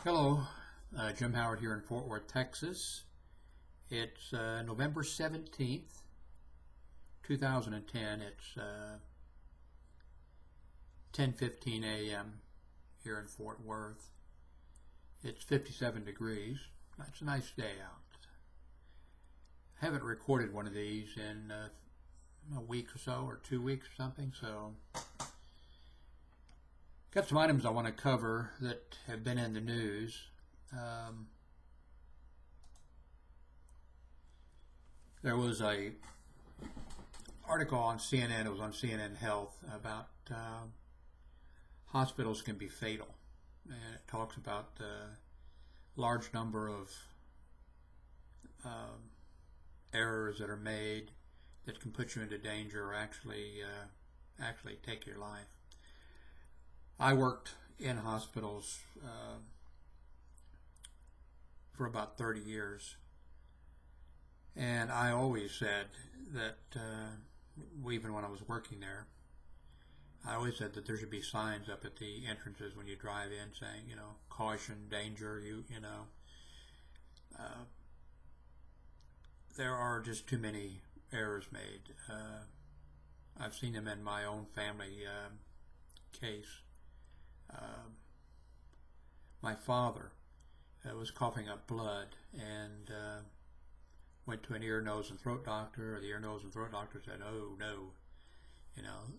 Hello, Jim Howard here in Fort Worth, Texas. It's November 17th, 2010. It's 10:15 a.m. here in Fort Worth. It's 57 degrees. It's a nice day out. I haven't recorded one of these in a week or so, or 2 weeks or something, so got some items I want to cover that have been in the news. There was a article on CNN, it was on CNN Health, about hospitals can be fatal. And it talks about the large number of errors that are made that can put you into danger or actually take your life. I worked in hospitals for about 30 years, and I always said that, even when I was working there, I always said that there should be signs up at the entrances when you drive in saying, caution, danger, there are just too many errors made. I've seen them in my own family case. My father was coughing up blood and went to an ear, nose, and throat doctor, or the ear, nose, and throat doctor said, "Oh no,"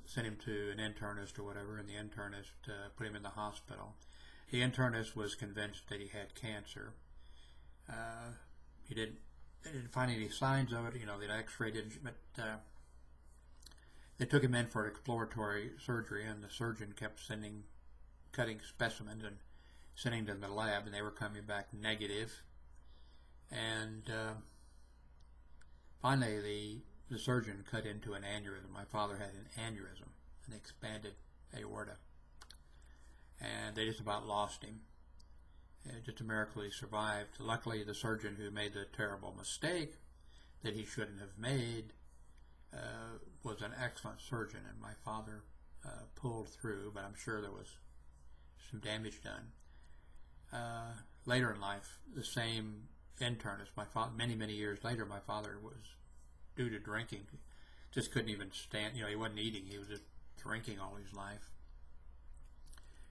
sent him to an internist or whatever, and the internist put him in the hospital. The internist was convinced that he had cancer. They didn't find any signs of it. The X-ray didn't, but they took him in for exploratory surgery, and the surgeon kept cutting specimens and sending them to the lab, and they were coming back negative. And finally, the surgeon cut into an aneurysm. My father had an aneurysm, an expanded aorta, and they just about lost him. And just a miracle he survived. Luckily, the surgeon who made the terrible mistake that he shouldn't have made was an excellent surgeon, and my father pulled through, but I'm sure there was some damage done. Later in life, the same internist, many years later, my father was, due to drinking, just couldn't even stand, he wasn't eating, he was just drinking all his life.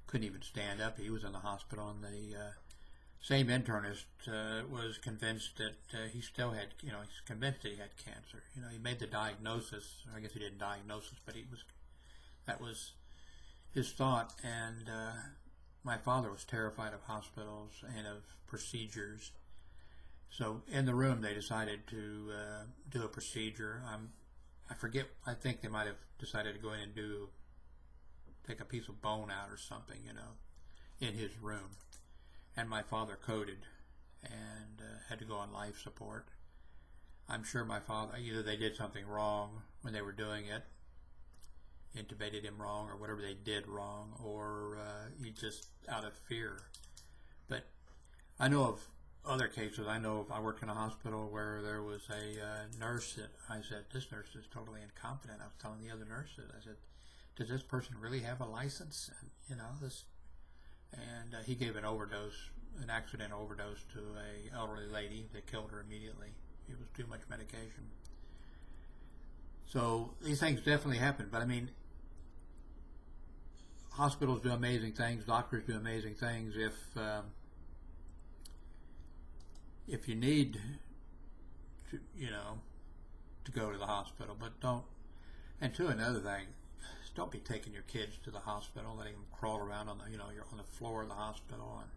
Couldn't even stand up. He was in the hospital, and the same internist was convinced that he still had, he's convinced that he had cancer. He made the diagnosis. I guess he didn't diagnose it, but that was his thought. And my father was terrified of hospitals and of procedures. So in the room, they decided to do a procedure. I forget. I think they might have decided to go in and take a piece of bone out or something, in his room. And my father coded and had to go on life support. I'm sure my father, either they did something wrong when they were doing it, intubated him wrong, or whatever they did wrong, or he just out of fear. But I know of other cases. I worked in a hospital where there was a nurse that I said, "This nurse is totally incompetent." I was telling the other nurses, I said, "Does this person really have a license?" And he gave an accidental overdose to a elderly lady that killed her immediately. It was too much medication. So these things definitely happen, but hospitals do amazing things, doctors do amazing things. If you need to go to the hospital, but don't. And another thing, don't be taking your kids to the hospital, letting them crawl around you're on the floor of the hospital. And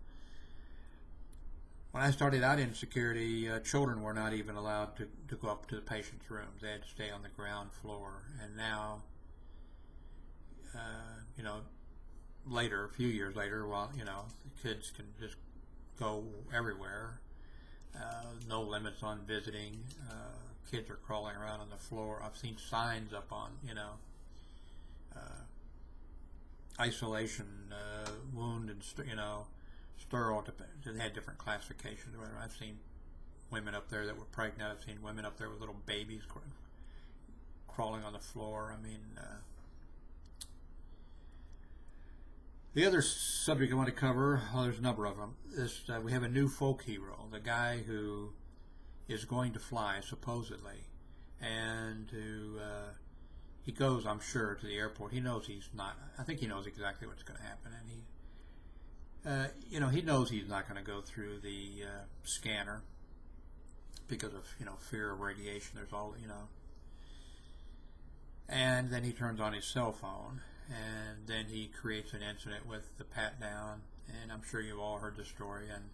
when I started out in security, children were not even allowed to go up to the patient's room. They had to stay on the ground floor. And now, later, a few years later, the kids can just go everywhere. No limits on visiting. Kids are crawling around on the floor. I've seen signs up on, isolation, wound, and sterile. They had different classifications. I've seen women up there that were pregnant. I've seen women up there with little babies crawling on the floor. The other subject I want to cover, well, there's a number of them, is we have a new folk hero, the guy who is going to fly, supposedly, and he goes, I'm sure, to the airport. He knows he's not, I think he knows exactly what's going to happen, and he knows he's not going to go through the scanner because of, fear of radiation. There's all, and then he turns on his cell phone, and then he creates an incident with the pat down, and I'm sure you've all heard the story. And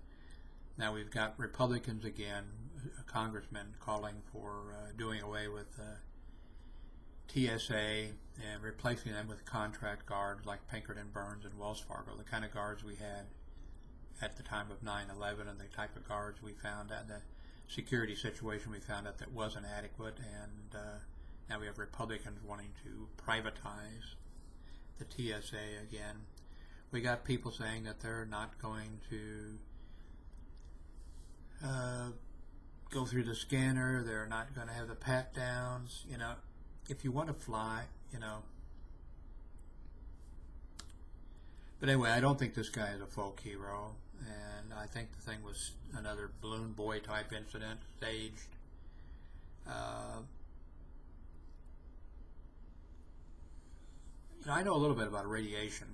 now we've got Republicans again, congressmen calling for doing away with TSA and replacing them with contract guards like Pinkerton, Burns, and Wells Fargo, the kind of guards we had at the time of 9/11, and the type of guards we found out, the security situation we found out that wasn't adequate. And now we have Republicans wanting to privatize the TSA again. We got people saying that they're not going to go through the scanner, they're not going to have the pat downs. If you want to fly, But anyway, I don't think this guy is a folk hero, and I think the thing was another balloon boy type incident, staged. I know a little bit about radiation,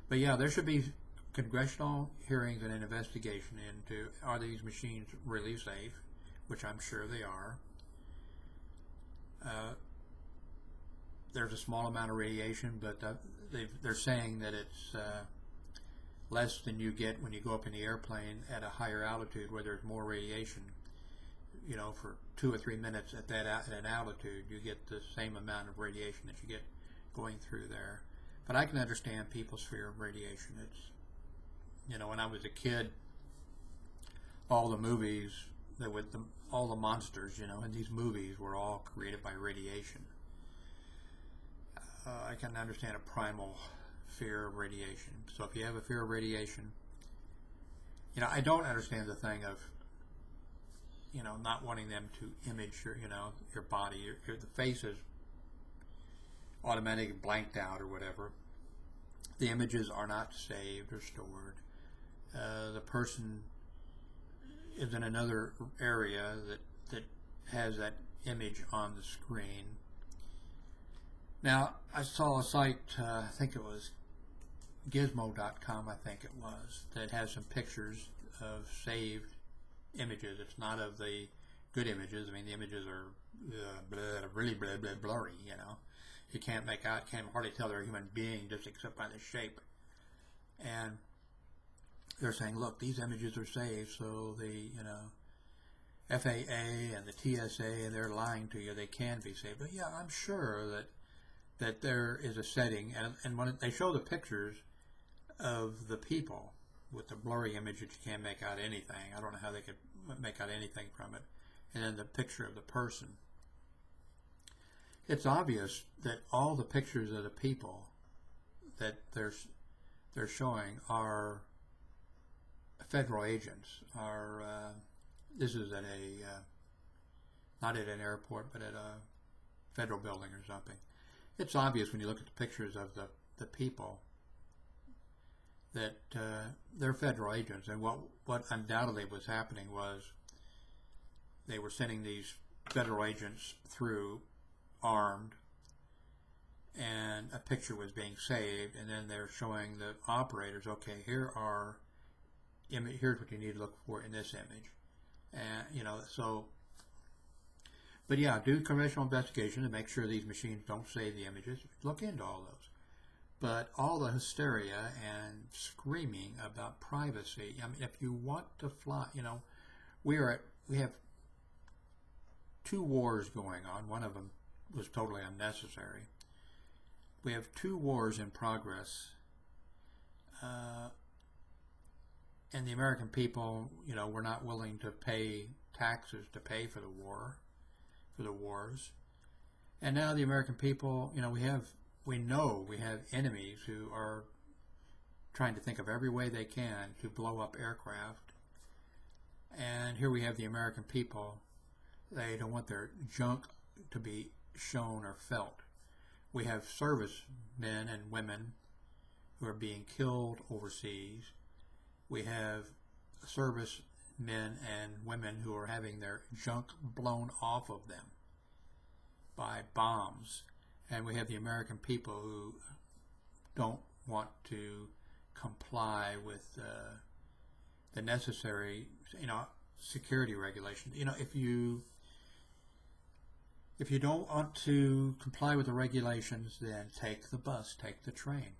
but yeah, there should be congressional hearings and an investigation into, are these machines really safe, which I'm sure they are. There's a small amount of radiation, but they're saying that it's less than you get when you go up in the airplane at a higher altitude where there's more radiation. For 2 or 3 minutes at an altitude, you get the same amount of radiation that you get going through there. But I can understand people's fear of radiation. It's, when I was a kid, all the movies, all the monsters, in these movies were all created by radiation. I can understand a primal fear of radiation. So if you have a fear of radiation, I don't understand the thing of, not wanting them to image your body. The face is automatically blanked out or whatever. The images are not saved or stored. The person is in another area that has that image on the screen. Now, I saw a site, I think it was gizmo.com, that has some pictures of saved images. It's not of the good images. I mean, the images are really blurry, You can't hardly tell they're a human being just except by the shape. And they're saying, look, these images are saved, so the, FAA and the TSA, they're lying to you, they can be saved. But yeah, I'm sure that there is a setting, and when they show the pictures of the people with the blurry image that you can't make out anything. I don't know how they could make out anything from it. And then the picture of the person. It's obvious that all the pictures of the people that they're showing are federal agents. This is at not at an airport, but at a federal building or something. It's obvious when you look at the pictures of the people that they're federal agents. And what undoubtedly was happening was they were sending these federal agents through armed, and a picture was being saved, and then they're showing the operators, okay, here's what you need to look for in this image. And but yeah, do congressional investigation to make sure these machines don't save the images. Look into all those. But all the hysteria and screaming about privacy, I mean, if you want to fly, we have 2 wars going on. One of them was totally unnecessary. We have 2 wars in progress, and the American people, we're not willing to pay taxes to pay for the wars. And now the American people, we know we have enemies who are trying to think of every way they can to blow up aircraft. And here we have the American people. They don't want their junk to be shown or felt. We have servicemen and women who are being killed overseas. We have servicemen and women who are having their junk blown off of them by bombs. And we have the American people who don't want to comply with the necessary, security regulations. If you don't want to comply with the regulations, then take the bus, take the train.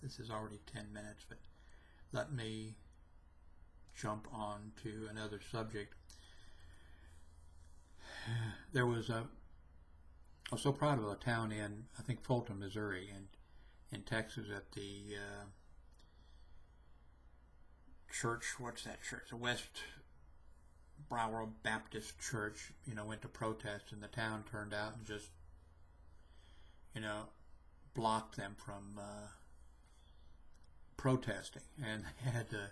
This is already 10 minutes, but let me jump on to another subject. I was so proud of a town in, I think, Fulton, Missouri, and in Texas at the church. What's that church? The West Broward Baptist Church. Went to protest, and the town turned out and just, blocked them from protesting, and they had to,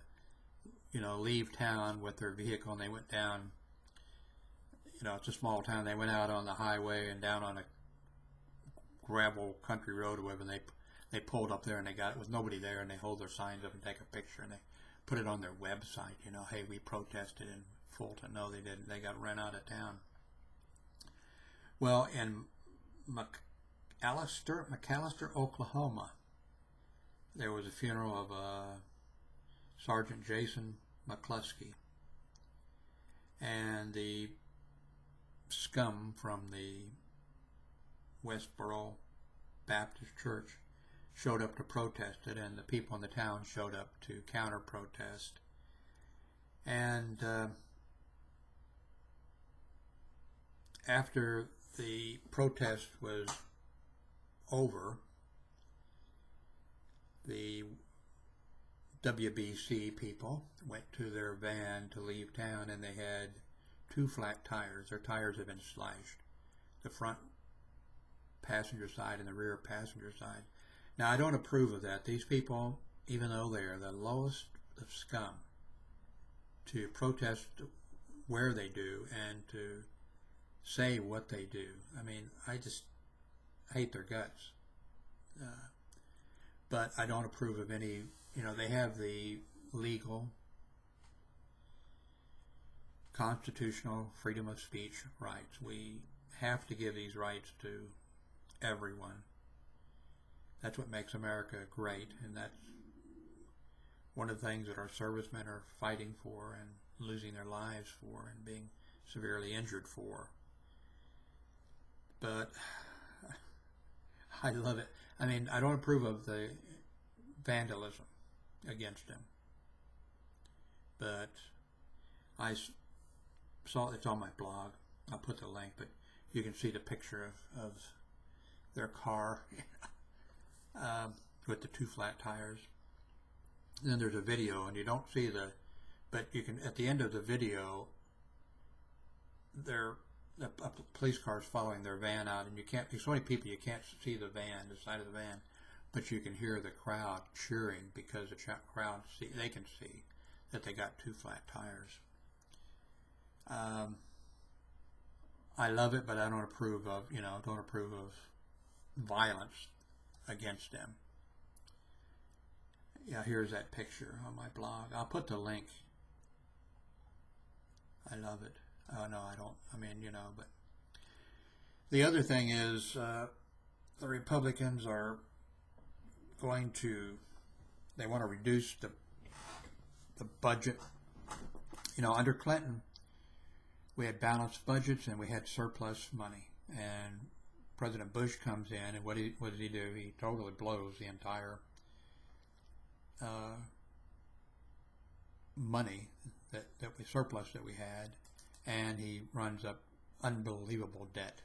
leave town with their vehicle, and they went down. It's a small town. They went out on the highway and down on a gravel country road or whatever, and they pulled up there, and they got it with nobody there, and they hold their signs up and take a picture, and they put it on their website, hey, we protested in Fulton. No, they didn't. They got run out of town. Well, in McAlester, Oklahoma, there was a funeral of Sergeant Jason McCluskey, and the scum from the Westboro Baptist Church showed up to protest it, and the people in the town showed up to counter-protest. And after the protest was over, the WBC people went to their van to leave town, and they had 2 flat tires. Their tires had been slashed, the front passenger side and the rear passenger side. Now, I don't approve of that. These people, even though they are the lowest of scum, to protest where they do and to say what they do, I just hate their guts. But I don't approve of any, they have the legal, constitutional freedom of speech rights. We have to give these rights to everyone. That's what makes America great, and that's one of the things that our servicemen are fighting for and losing their lives for and being severely injured for. But I love it. I don't approve of the vandalism against them, but I saw, it's on my blog, I'll put the link, but you can see the picture of their car with the 2 flat tires. And then there's a video, and you don't see but you can, at the end of the video, a police car is following their van out, and there's so many people you can't see the side of the van, but you can hear the crowd cheering because the crowd they can see that they got 2 flat tires. I love it, but I don't approve of violence against them. Yeah, here's that picture on my blog. I'll put the link. I love it. Oh, no, I don't. But the other thing is the Republicans are they want to reduce the budget. Under Clinton, we had balanced budgets and we had surplus money. And President Bush comes in, and what does he do? He totally blows the entire money that surplus that we had, and he runs up unbelievable debt.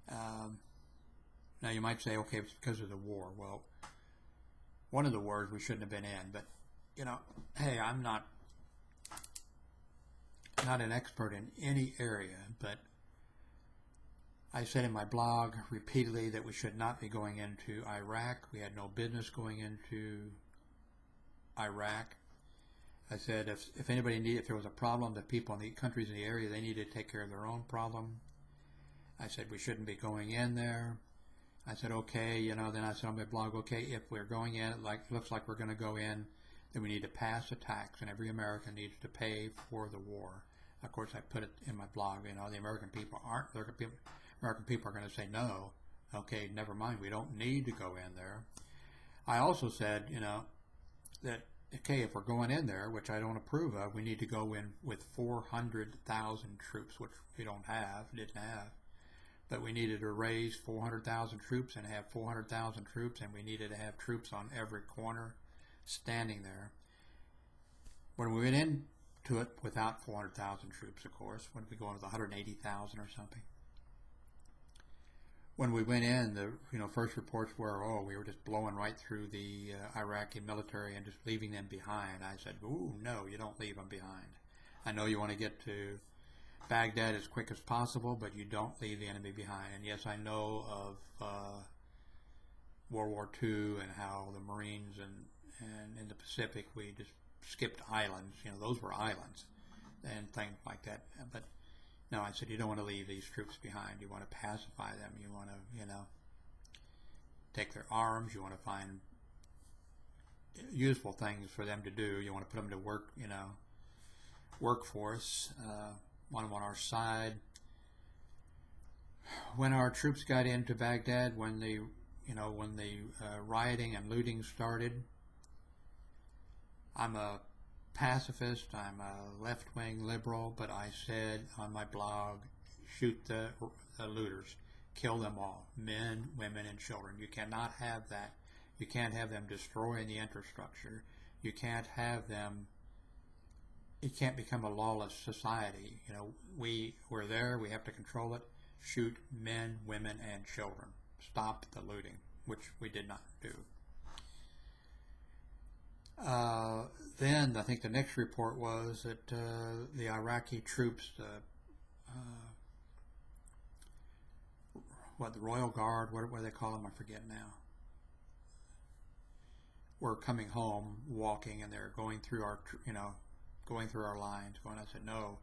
Now you might say, okay, it's because of the war. Well, one of the wars we shouldn't have been in, but hey, I'm not an expert in any area, but I said in my blog repeatedly that we should not be going into Iraq. We had no business going into Iraq. I said if anybody if there was a problem, the people in the countries in the area, they needed to take care of their own problem. I said we shouldn't be going in there. I said, okay, then I said on my blog, okay, if we're going in, it looks like we're going to go in, then we need to pass a tax, and every American needs to pay for the war. Of course, I put it in my blog, the American people American people are going to say no. Okay, never mind, we don't need to go in there. I also said, that, okay, if we're going in there, which I don't approve of, we need to go in with 400,000 troops, which we didn't have. But we needed to raise 400,000 troops and have 400,000 troops, and we needed to have troops on every corner standing there. When we went into it without 400,000 troops, of course, when we go in with 180,000 or something. When we went in, the first reports were, we were just blowing right through the Iraqi military and just leaving them behind. I said, ooh, no, you don't leave them behind. I know you want to get to Baghdad as quick as possible, but you don't leave the enemy behind. And yes, I know of World War II and how the Marines and in the Pacific we just skipped islands. Those were islands and things like that. But no, I said you don't want to leave these troops behind. You want to pacify them. You want to, take their arms. You want to find useful things for them to do. You want to put them to work. Workforce. Want them on our side. When our troops got into Baghdad, when the rioting and looting started, I'm a pacifist, I'm a left-wing liberal, but I said on my blog, shoot the looters, kill them all, men, women, and children. You cannot have that. You can't have them destroying the infrastructure. You can't have them. It can't become a lawless society. We're there, we have to control it. Shoot men, women, and children. Stop the looting, which we did not do. Then I think the next report was that the Iraqi troops, the Royal Guard, what do they call them? I forget now. Were coming home, walking, and they're going through our, going through our lines. I said, no,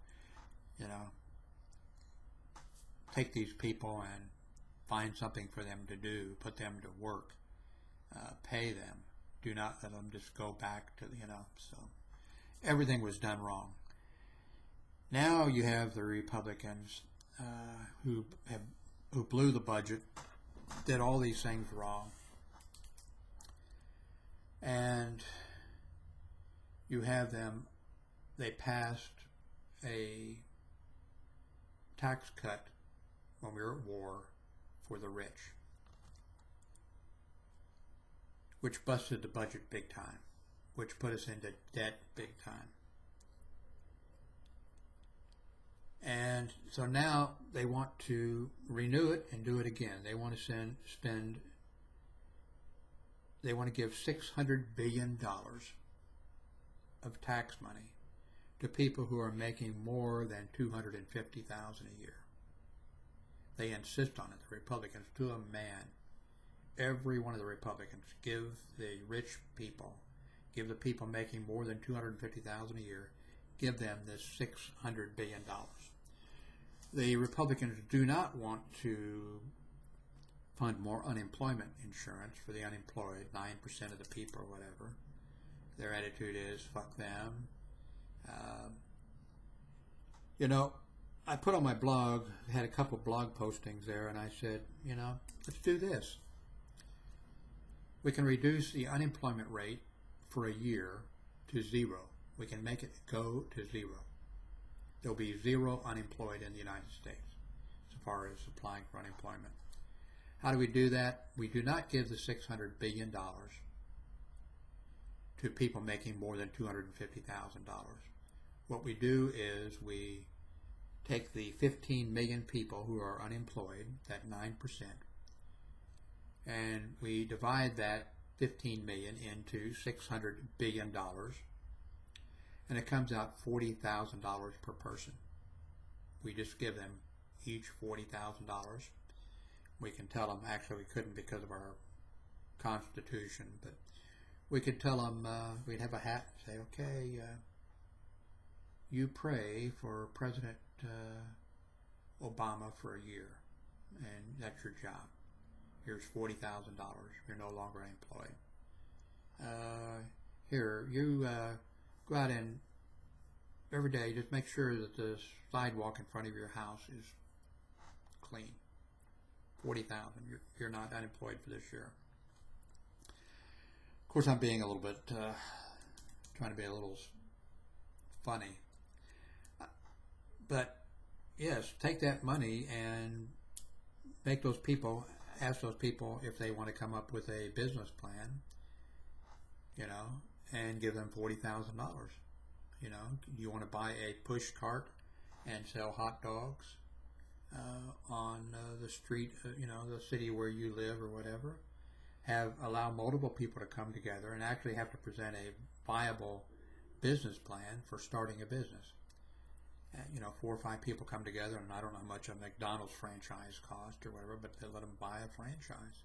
take these people and find something for them to do, put them to work, pay them. Do not let them just go back to, so everything was done wrong. Now you have the Republicans who blew the budget, did all these things wrong, and you have them. They passed a tax cut when we were at war for the rich, which busted the budget big time, which put us into debt big time. And so now they want to renew it and do it again. They want to they want to give $600 billion of tax money to people who are making more than $250,000 a year. They insist on it, the Republicans, to a man. Every one of the Republicans give the rich people, give the people making more than $250,000 a year, give them this $600 billion. The Republicans do not want to fund more unemployment insurance for the unemployed, 9% of the people or whatever. Their attitude is, fuck them. I put on my blog, had a couple blog postings there, and I said, let's do this. We can reduce the unemployment rate for a year to 0. We can make it go to 0. There'll be 0 unemployed in the United States as far as applying for unemployment. How do we do that? We do not give the $600 billion to people making more than $250,000. What we do is we take the 15 million people who are unemployed, that 9%, and we divide that 15 million into $600 billion, and it comes out $40,000 per person. We just give them each $40,000. We can tell them, actually we couldn't because of our Constitution, but we could tell them, we'd have a hat and say, okay, you pray for President Obama for a year, and that's your job. Here's $40,000. You're no longer employed. Here, you go out and every day just make sure that the sidewalk in front of your house is clean. $40,000. You're not unemployed for this year. Of course, I'm being a little bit trying to be a little funny, but yes, take that money and make those people, ask those people if they want to come up with a business plan, you know, and give them $40,000. You know, you want to buy a push cart and sell hot dogs on the street, you know, the city where you live or whatever. Allow multiple people to come together and actually have to present a viable business plan for starting a business. You know, 4 or 5 people come together, and I don't know how much a McDonald's franchise cost or whatever, but they let them buy a franchise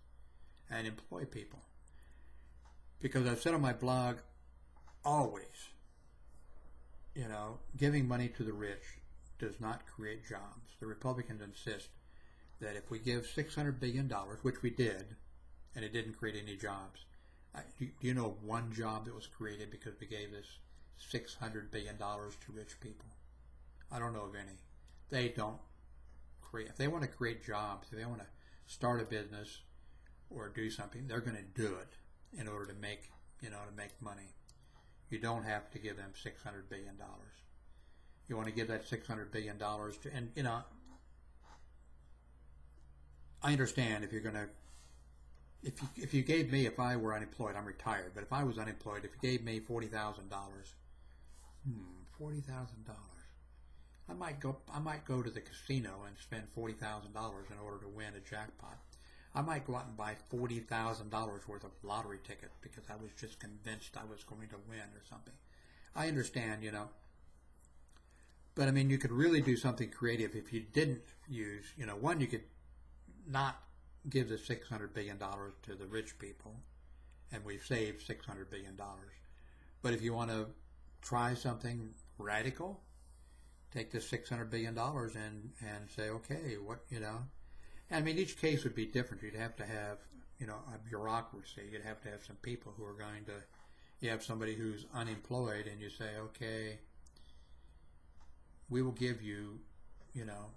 and employ people. Because I've said on my blog, always, you know, giving money to the rich does not create jobs. The Republicans insist that if we give $600 billion, which we did, and it didn't create any jobs. Do you know one job that was created because we gave this $600 billion to rich people? I don't know of any. They don't create. If they want to create jobs, if they want to start a business or do something, they're going to do it in order to make, you know, to make money. You don't have to give them $600 billion. You want to give that $600 billion to, and you know, I understand if you're going to, if you gave me, if I were unemployed, I'm retired, but if I was unemployed, if you gave me $40,000, $40,000. I might go to the casino and spend $40,000 in order to win a jackpot. I might go out and buy $40,000 worth of lottery tickets because I was just convinced I was going to win or something. I understand, you know, but I mean, you could really do something creative if you didn't use, you know, one, you could not give the $600 billion to the rich people, and we've saved $600 billion. But if you want to try something radical, take this $600 billion and say, okay, what, you know, I mean, each case would be different. You'd have to have, you know, a bureaucracy. You'd have to have some people who are going to, you have somebody who's unemployed and you say, okay, we will give you, you know,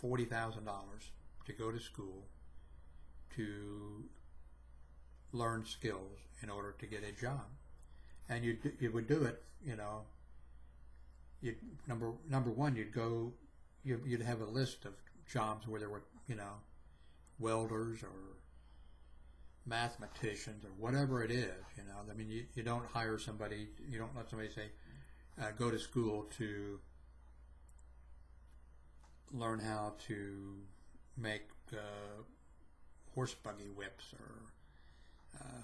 $40,000 to go to school to learn skills in order to get a job. And you would do it, you know, number one, you'd have a list of jobs where there were, you know, welders or mathematicians or whatever it is, you know. I mean, you don't hire somebody, you don't let somebody say, go to school to learn how to make horse buggy whips or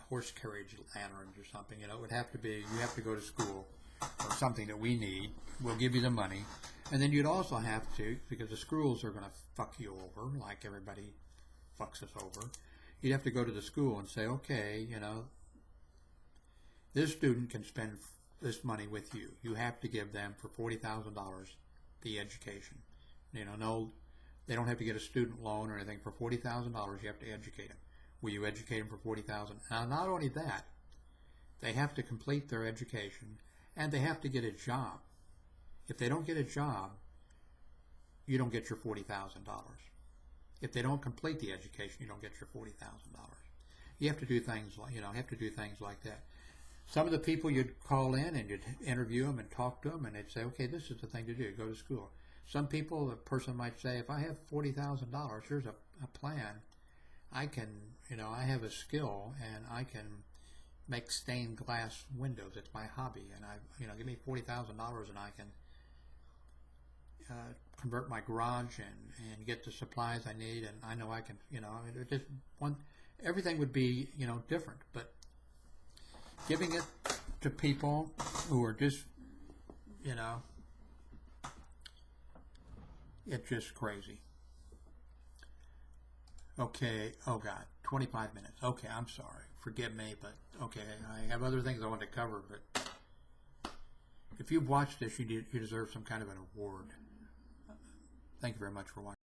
horse carriage lanterns or something. You know, it would have to be, you have to go to school or something that we need. We'll give you the money. And then you'd also have to, because the schools are going to fuck you over, like everybody fucks us over, you'd have to go to the school and say, okay, you know, this student can spend this money with you. You have to give them for $40,000 the education. You know, no, they don't have to get a student loan or anything. For $40,000, you have to educate them. Will you educate them for $40,000? Now, not only that, they have to complete their education and they have to get a job. If they don't get a job, you don't get your $40,000. If they don't complete the education, you don't get your $40,000. You have to do things like, you know, like that. Some of the people you'd call in and you'd interview them and talk to them, and they'd say, okay, this is the thing to do, go to school. Some people, a person might say, if I have $40,000, here's a plan. I can, you know, I have a skill and I can make stained glass windows. It's my hobby, and you know, give me $40,000 and I can convert my garage and get the supplies I need, and I know I can, you know, it just everything would be, you know, different. But giving it to people who are just, you know, it's just crazy. Okay, oh God, 25 minutes. Okay, I'm sorry. Forgive me, but okay, I have other things I want to cover, but If you've watched this, you deserve some kind of an award. Thank you very much for watching.